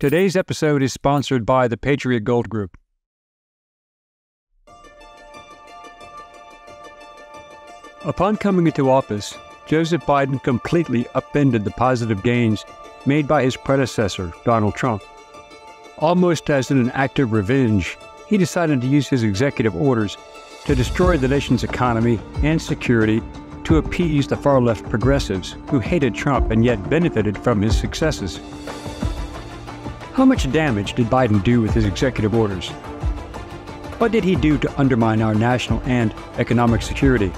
Today's episode is sponsored by the Patriot Gold Group. Upon coming into office, Joseph Biden completely upended the positive gains made by his predecessor, Donald Trump. Almost as in an act of revenge, he decided to use his executive orders to destroy the nation's economy and security to appease the far-left progressives who hated Trump and yet benefited from his successes. How much damage did Biden do with his executive orders? What did he do to undermine our national and economic security?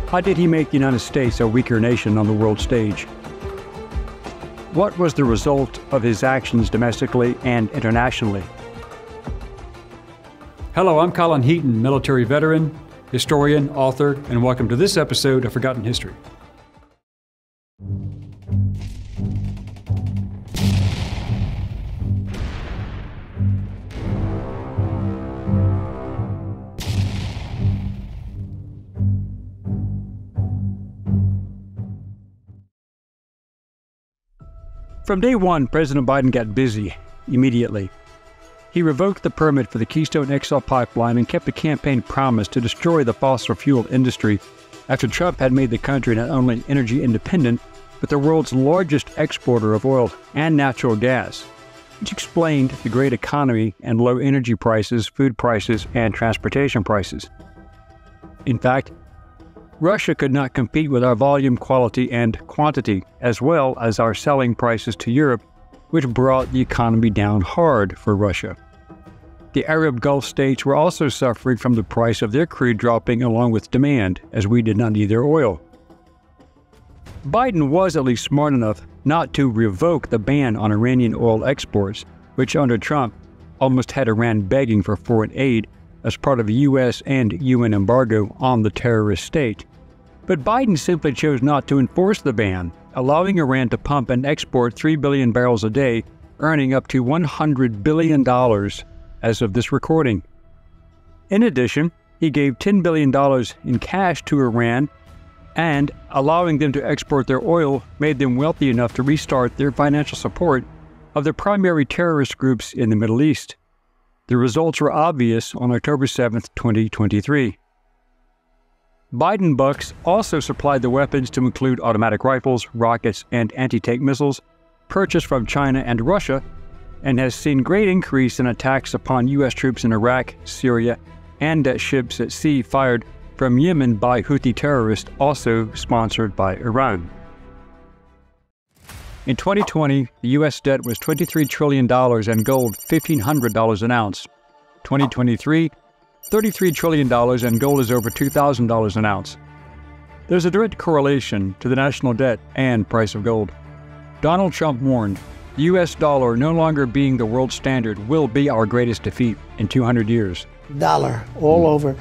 How did he make the United States a weaker nation on the world stage? What was the result of his actions domestically and internationally? Hello, I'm Colin Heaton, military veteran, historian, author, and welcome to this episode of Forgotten History. From day one, President Biden got busy immediately. He revoked the permit for the Keystone XL pipeline and kept a campaign promise to destroy the fossil fuel industry after Trump had made the country not only energy independent, but the world's largest exporter of oil and natural gas, which explained the great economy and low energy prices, food prices, and transportation prices. In fact, Russia could not compete with our volume, quality, and quantity, as well as our selling prices to Europe, which brought the economy down hard for Russia. The Arab Gulf states were also suffering from the price of their crude dropping along with demand, as we did not need their oil. Biden was at least smart enough not to revoke the ban on Iranian oil exports, which under Trump almost had Iran begging for foreign aid as part of a U.S. and UN embargo on the terrorist state. But Biden simply chose not to enforce the ban, allowing Iran to pump and export 3 billion barrels a day, earning up to $100 billion as of this recording. In addition, he gave $10 billion in cash to Iran, and allowing them to export their oil made them wealthy enough to restart their financial support of the primary terrorist groups in the Middle East. The results were obvious on October 7, 2023. Biden bucks also supplied the weapons to include automatic rifles, rockets, and anti-tank missiles purchased from China and Russia, and has seen great increase in attacks upon U.S. troops in Iraq, Syria, and at ships at sea fired from Yemen by Houthi terrorists, also sponsored by Iran. In 2020, the U.S. debt was $23 trillion and gold $1,500 an ounce. 2023, $33 trillion and gold is over $2,000 an ounce. There's a direct correlation to the national debt and price of gold. Donald Trump warned, the U.S. dollar no longer being the world standard will be our greatest defeat in 200 years. Dollar all over.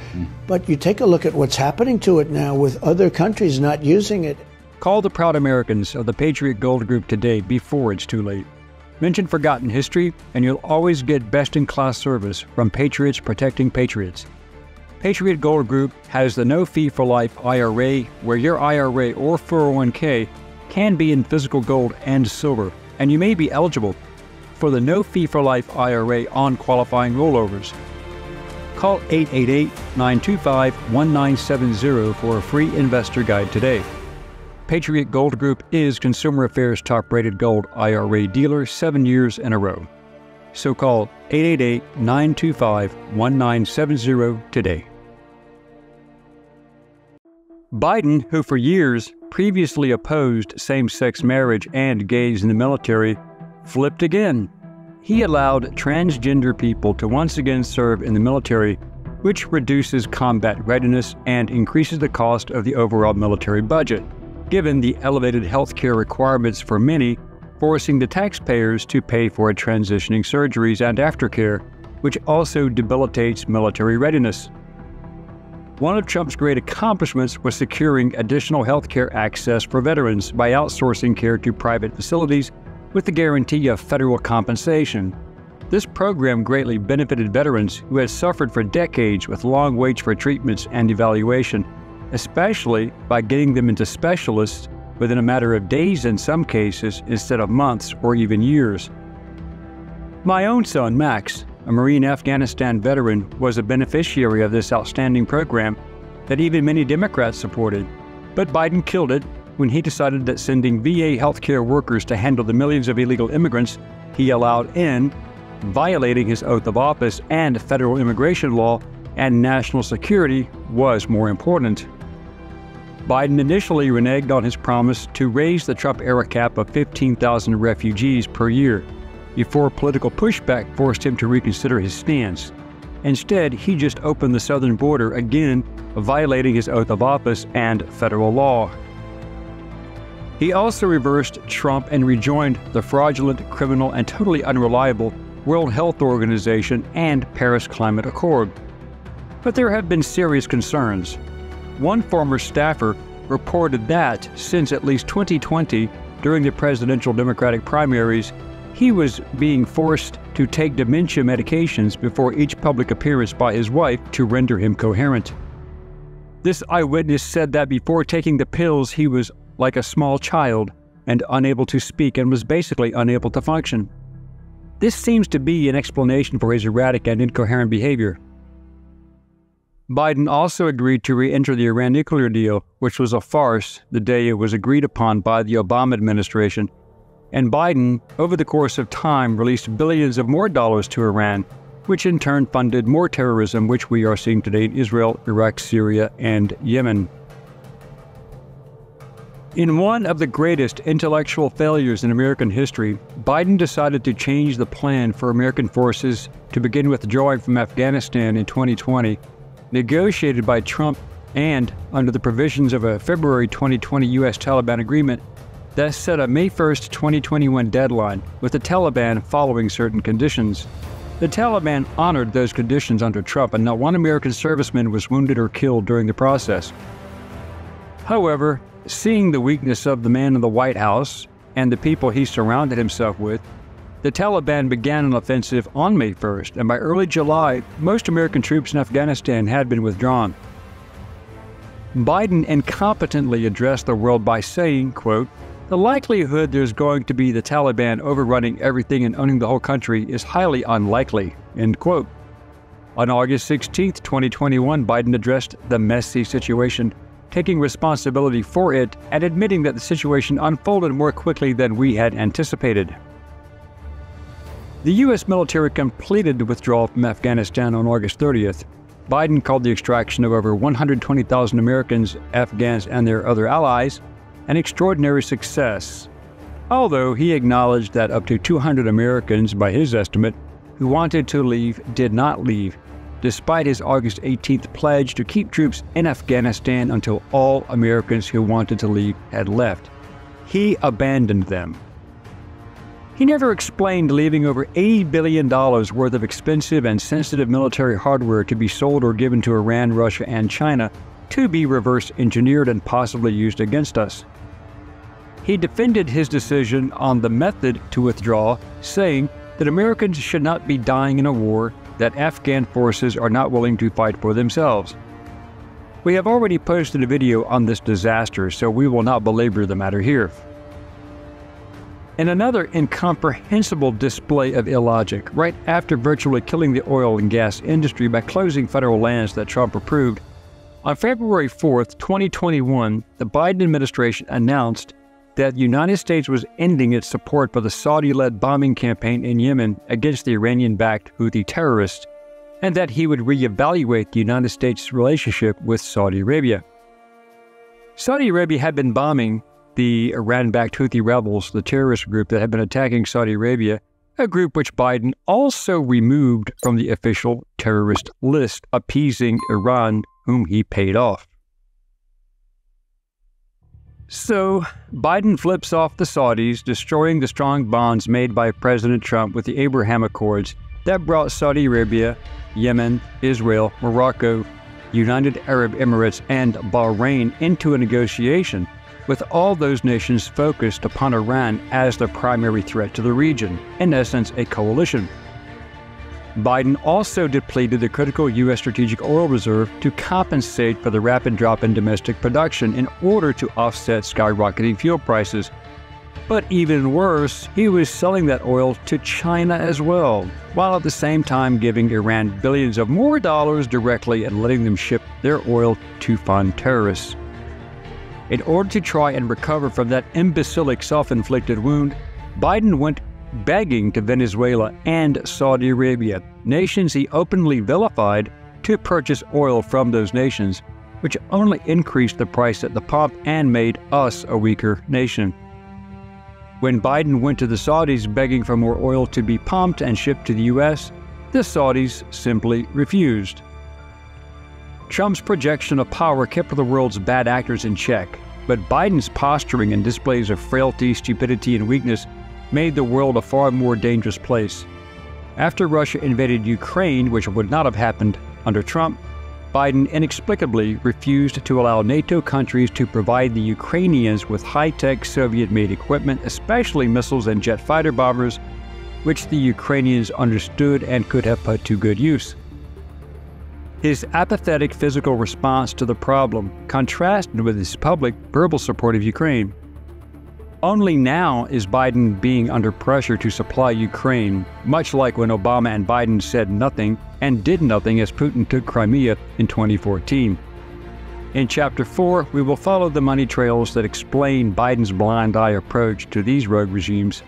But you take a look at what's happening to it now with other countries not using it. Call the proud Americans of the Patriot Gold Group today before it's too late. Mention Forgotten History, and you'll always get best-in-class service from Patriots protecting Patriots. Patriot Gold Group has the no-fee-for-life IRA, where your IRA or 401k can be in physical gold and silver, and you may be eligible for the no-fee-for-life IRA on qualifying rollovers. Call 888-925-1970 for a free investor guide today. Patriot Gold Group is Consumer Affairs top-rated gold IRA dealer 7 years in a row. So call 888-925-1970 today. Biden, who for years previously opposed same-sex marriage and gays in the military, flipped again. He allowed transgender people to once again serve in the military, which reduces combat readiness and increases the cost of the overall military budget, given the elevated healthcare requirements for many, forcing the taxpayers to pay for transitioning surgeries and aftercare, which also debilitates military readiness. One of Trump's great accomplishments was securing additional healthcare access for veterans by outsourcing care to private facilities with the guarantee of federal compensation. This program greatly benefited veterans who had suffered for decades with long waits for treatments and evaluation, especially by getting them into specialists within a matter of days in some cases instead of months or even years. My own son, Max, a Marine Afghanistan veteran, was a beneficiary of this outstanding program that even many Democrats supported. But Biden killed it when he decided that sending VA healthcare workers to handle the millions of illegal immigrants he allowed in, violating his oath of office and federal immigration law and national security, was more important. Biden initially reneged on his promise to raise the Trump-era cap of 15,000 refugees per year, before political pushback forced him to reconsider his stance. Instead, he just opened the southern border again, violating his oath of office and federal law. He also reversed Trump and rejoined the fraudulent, criminal, and totally unreliable World Health Organization and Paris Climate Accord. But there have been serious concerns. One former staffer reported that since at least 2020, during the presidential Democratic primaries, he was being forced to take dementia medications before each public appearance by his wife to render him coherent. This eyewitness said that before taking the pills, he was like a small child and unable to speak and was basically unable to function. This seems to be an explanation for his erratic and incoherent behavior. Biden also agreed to re-enter the Iran nuclear deal, which was a farce the day it was agreed upon by the Obama administration. And Biden, over the course of time, released billions of more dollars to Iran, which in turn funded more terrorism, which we are seeing today in Israel, Iraq, Syria, and Yemen. In one of the greatest intellectual failures in American history, Biden decided to change the plan for American forces to begin withdrawing from Afghanistan in 2020, negotiated by Trump and under the provisions of a February 2020 U.S. Taliban agreement that set a May 1, 2021 deadline, with the Taliban following certain conditions. The Taliban honored those conditions under Trump, and not one American serviceman was wounded or killed during the process. However, seeing the weakness of the man in the White House and the people he surrounded himself with, the Taliban began an offensive on May 1st, and by early July, most American troops in Afghanistan had been withdrawn. Biden incompetently addressed the world by saying, quote, "The likelihood there's going to be the Taliban overrunning everything and owning the whole country is highly unlikely," end quote. On August 16, 2021, Biden addressed the messy situation, taking responsibility for it and admitting that the situation unfolded more quickly than we had anticipated. The U.S. military completed the withdrawal from Afghanistan on August 30th. Biden called the extraction of over 120,000 Americans, Afghans, and their other allies an extraordinary success, although he acknowledged that up to 200 Americans, by his estimate, who wanted to leave did not leave, despite his August 18th pledge to keep troops in Afghanistan until all Americans who wanted to leave had left. He abandoned them. He never explained leaving over $80 billion worth of expensive and sensitive military hardware to be sold or given to Iran, Russia, and China to be reverse engineered and possibly used against us. He defended his decision on the method to withdraw, saying that Americans should not be dying in a war that Afghan forces are not willing to fight for themselves. We have already posted a video on this disaster, so we will not belabor the matter here. In another incomprehensible display of illogic, right after virtually killing the oil and gas industry by closing federal lands that Trump approved, on February 4, 2021, the Biden administration announced that the United States was ending its support for the Saudi-led bombing campaign in Yemen against the Iranian-backed Houthi terrorists, and that he would reevaluate the United States' relationship with Saudi Arabia. Saudi Arabia had been bombing the Iran-backed Houthi rebels, the terrorist group that had been attacking Saudi Arabia, a group which Biden also removed from the official terrorist list, appeasing Iran, whom he paid off. So, Biden flips off the Saudis, destroying the strong bonds made by President Trump with the Abraham Accords that brought Saudi Arabia, Yemen, Israel, Morocco, United Arab Emirates, and Bahrain into a negotiation, with all those nations focused upon Iran as the primary threat to the region, in essence a coalition. Biden also depleted the critical U.S. strategic oil reserve to compensate for the rapid drop in domestic production in order to offset skyrocketing fuel prices. But even worse, he was selling that oil to China as well, while at the same time giving Iran billions of more dollars directly and letting them ship their oil to fund terrorists. In order to try and recover from that imbecilic self-inflicted wound, Biden went begging to Venezuela and Saudi Arabia, nations he openly vilified, to purchase oil from those nations, which only increased the price at the pump and made us a weaker nation. When Biden went to the Saudis begging for more oil to be pumped and shipped to the U.S., the Saudis simply refused. Trump's projection of power kept the world's bad actors in check, but Biden's posturing and displays of frailty, stupidity, and weakness made the world a far more dangerous place. After Russia invaded Ukraine, which would not have happened under Trump, Biden inexplicably refused to allow NATO countries to provide the Ukrainians with high-tech Soviet-made equipment, especially missiles and jet fighter bombers, which the Ukrainians understood and could have put to good use. His apathetic physical response to the problem contrasted with his public verbal support of Ukraine. Only now is Biden being under pressure to supply Ukraine, much like when Obama and Biden said nothing and did nothing as Putin took Crimea in 2014. In Chapter 4, we will follow the money trails that explain Biden's blind eye approach to these rogue regimes.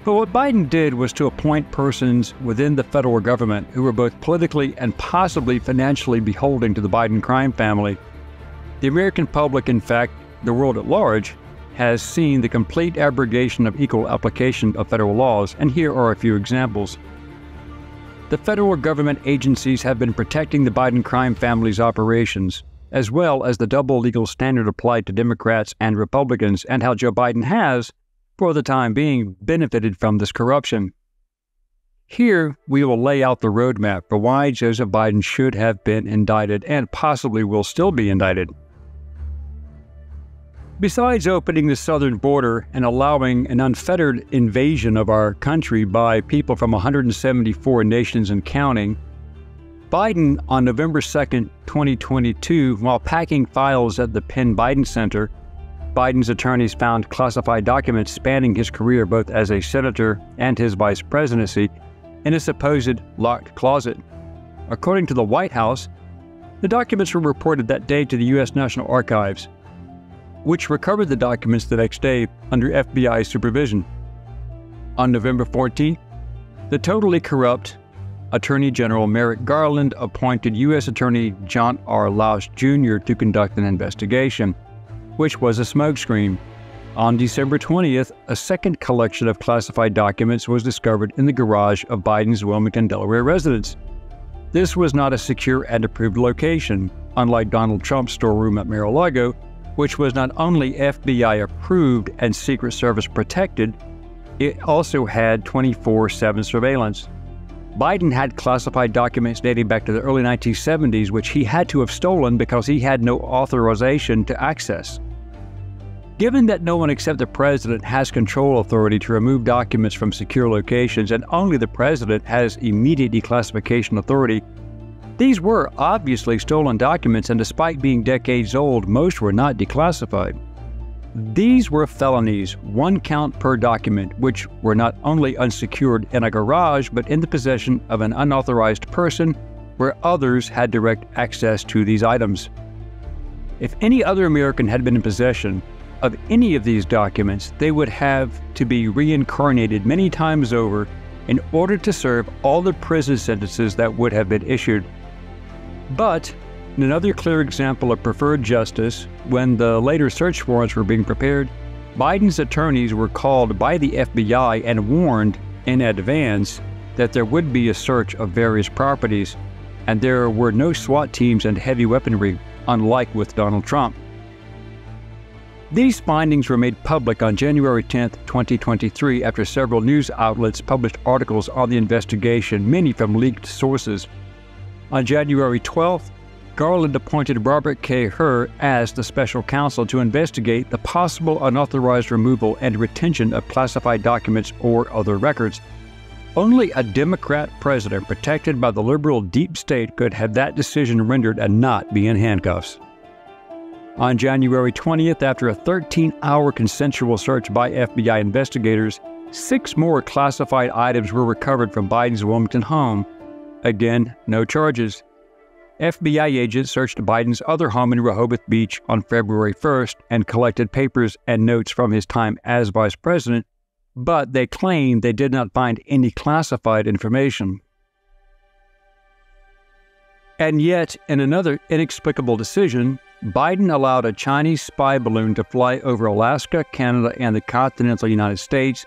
But what Biden did was to appoint persons within the federal government who were both politically and possibly financially beholden to the Biden crime family. The American public, in fact, the world at large, has seen the complete abrogation of equal application of federal laws, and here are a few examples. The federal government agencies have been protecting the Biden crime family's operations, as well as the double legal standard applied to Democrats and Republicans, and how Joe Biden has, for the time being, benefited from this corruption. Here, we will lay out the roadmap for why Joseph Biden should have been indicted and possibly will still be indicted. Besides opening the southern border and allowing an unfettered invasion of our country by people from 174 nations and counting, Biden, on November 2, 2022, while packing files at the Penn Biden Center, Biden's attorneys found classified documents spanning his career both as a senator and his vice presidency in a supposed locked closet. According to the White House, the documents were reported that day to the U.S. National Archives, which recovered the documents the next day under FBI supervision. On November 14th, the totally corrupt Attorney General Merrick Garland appointed U.S. Attorney John R. Lausch Jr. to conduct an investigation, which was a smokescreen. On December 20th, a second collection of classified documents was discovered in the garage of Biden's Wilmington, Delaware residence. This was not a secure and approved location, unlike Donald Trump's storeroom at Mar-a-Lago, which was not only FBI approved and Secret Service protected, it also had 24/7 surveillance. Biden had classified documents dating back to the early 1970s, which he had to have stolen because he had no authorization to access. Given that no one except the president has control authority to remove documents from secure locations and only the president has immediate declassification authority, these were obviously stolen documents, and despite being decades old, most were not declassified. These were felonies, 1 count per document, which were not only unsecured in a garage, but in the possession of an unauthorized person where others had direct access to these items. If any other American had been in possession of any of these documents, they would have to be reincarnated many times over in order to serve all the prison sentences that would have been issued. But, in another clear example of preferred justice, when the later search warrants were being prepared, Biden's attorneys were called by the FBI and warned in advance that there would be a search of various properties, and there were no SWAT teams and heavy weaponry, unlike with Donald Trump. These findings were made public on January 10, 2023, after several news outlets published articles on the investigation, many from leaked sources. On January 12th, Garland appointed Robert K. Hur as the special counsel to investigate the possible unauthorized removal and retention of classified documents or other records. Only a Democrat president protected by the liberal deep state could have that decision rendered and not be in handcuffs. On January 20th, after a 13-hour consensual search by FBI investigators, 6 more classified items were recovered from Biden's Wilmington home. Again, no charges. FBI agents searched Biden's other home in Rehoboth Beach on February 1st and collected papers and notes from his time as vice president, but they claimed they did not find any classified information. And yet, in another inexplicable decision, Biden allowed a Chinese spy balloon to fly over Alaska, Canada, and the continental United States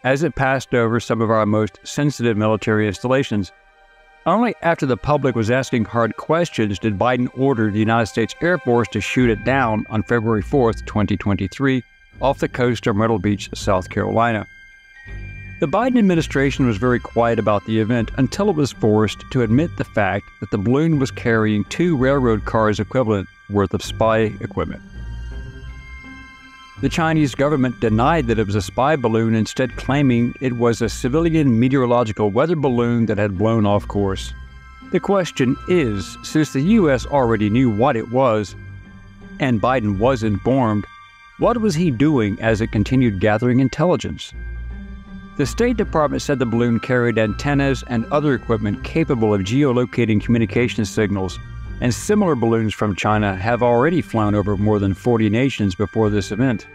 as it passed over some of our most sensitive military installations. Only after the public was asking hard questions did Biden order the United States Air Force to shoot it down on February 4th, 2023, off the coast of Myrtle Beach, South Carolina. The Biden administration was very quiet about the event until it was forced to admit the fact that the balloon was carrying 2 railroad cars equivalent worth of spy equipment. The Chinese government denied that it was a spy balloon, instead claiming it was a civilian meteorological weather balloon that had blown off course. The question is, since the U.S. already knew what it was, and Biden was informed, what was he doing as it continued gathering intelligence? The State Department said the balloon carried antennas and other equipment capable of geolocating communication signals, and similar balloons from China have already flown over more than 40 nations before this event.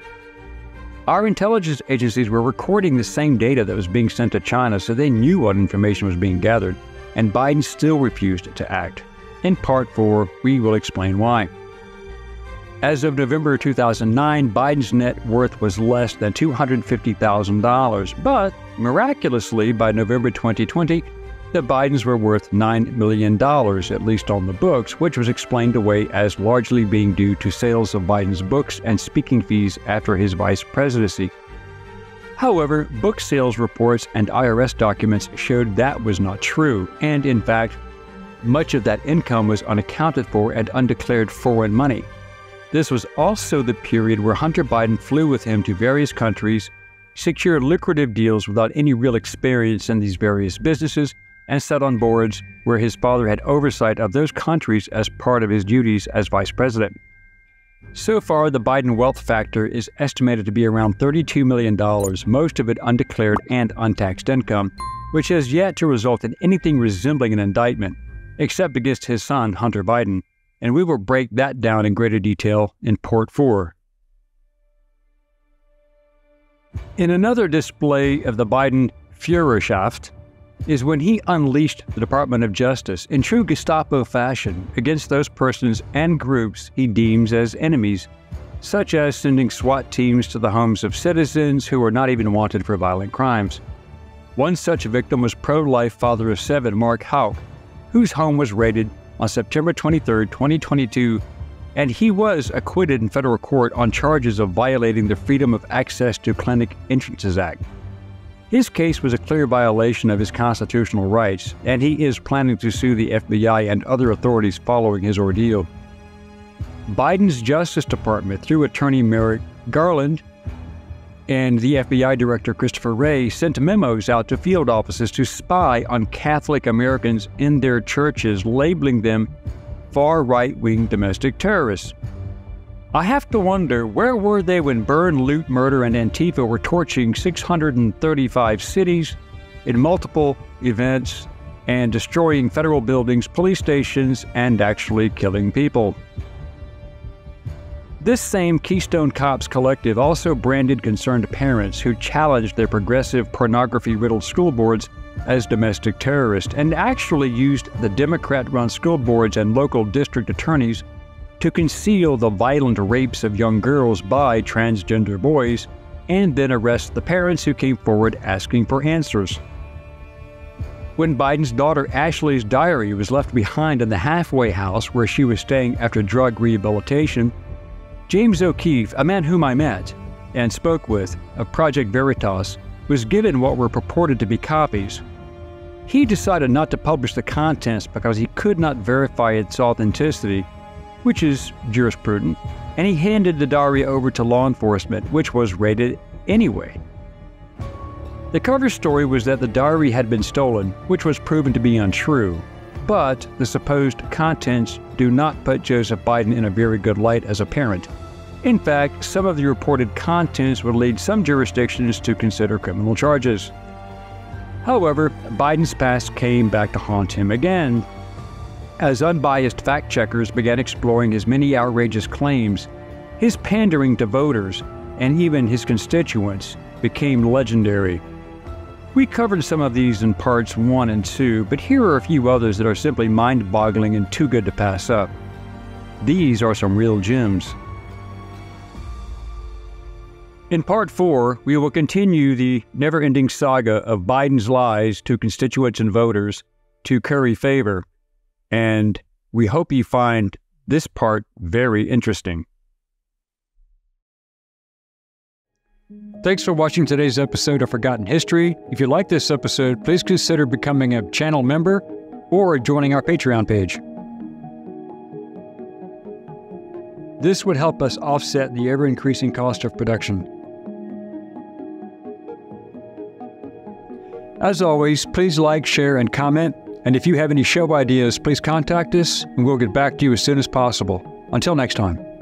Our intelligence agencies were recording the same data that was being sent to China, so they knew what information was being gathered, and Biden still refused to act. In Part 4, we will explain why. As of November 2009, Biden's net worth was less than $250,000, but miraculously, by November 2020, the Bidens were worth $9 million, at least on the books, which was explained away as largely being due to sales of Biden's books and speaking fees after his vice presidency. However, book sales reports and IRS documents showed that was not true, and in fact, much of that income was unaccounted for and undeclared foreign money. This was also the period where Hunter Biden flew with him to various countries, secured lucrative deals without any real experience in these various businesses, and sat on boards where his father had oversight of those countries as part of his duties as vice president. So far, the Biden wealth factor is estimated to be around $32 million, most of it undeclared and untaxed income, which has yet to result in anything resembling an indictment, except against his son, Hunter Biden. And we will break that down in greater detail in Part 4. In another display of the Biden Führerschaft is when he unleashed the Department of Justice in true Gestapo fashion against those persons and groups he deems as enemies, such as sending SWAT teams to the homes of citizens who were not even wanted for violent crimes. One such victim was pro-life father of 7, Mark Houck, whose home was raided on September 23, 2022, and he was acquitted in federal court on charges of violating the Freedom of Access to Clinic Entrances Act. His case was a clear violation of his constitutional rights, and he is planning to sue the FBI and other authorities following his ordeal. Biden's Justice Department, through Attorney Merrick Garland and the FBI Director Christopher Wray, sent memos out to field offices to spy on Catholic Americans in their churches, labeling them far right-wing domestic terrorists. I have to wonder, where were they when burn, loot, murder, and Antifa were torching 635 cities in multiple events and destroying federal buildings, police stations, and actually killing people? This same Keystone Cops collective also branded concerned parents who challenged their progressive, pornography-riddled school boards as domestic terrorists, and actually used the Democrat-run school boards and local district attorneys to conceal the violent rapes of young girls by transgender boys, and then arrest the parents who came forward asking for answers. When Biden's daughter Ashley's diary was left behind in the halfway house where she was staying after drug rehabilitation, James O'Keefe, a man whom I met and spoke with of Project Veritas, was given what were purported to be copies. He decided not to publish the contents because he could not verify its authenticity, which is jurisprudent, and he handed the diary over to law enforcement, which was raided anyway. The cover story was that the diary had been stolen, which was proven to be untrue. but the supposed contents do not put Joseph Biden in a very good light as a parent. In fact, some of the reported contents would lead some jurisdictions to consider criminal charges. However, Biden's past came back to haunt him again. As unbiased fact-checkers began exploring his many outrageous claims, his pandering to voters and even his constituents became legendary. We covered some of these in parts 1 and 2, but here are a few others that are simply mind-boggling and too good to pass up. These are some real gems. In Part 4, we will continue the never-ending saga of Biden's lies to constituents and voters to curry favor, and we hope you find this part very interesting. Thanks for watching today's episode of Forgotten History. If you like this episode, please consider becoming a channel member or joining our Patreon page. This would help us offset the ever-increasing cost of production. As always, please like, share, and comment. And if you have any show ideas, please contact us, and we'll get back to you as soon as possible. Until next time.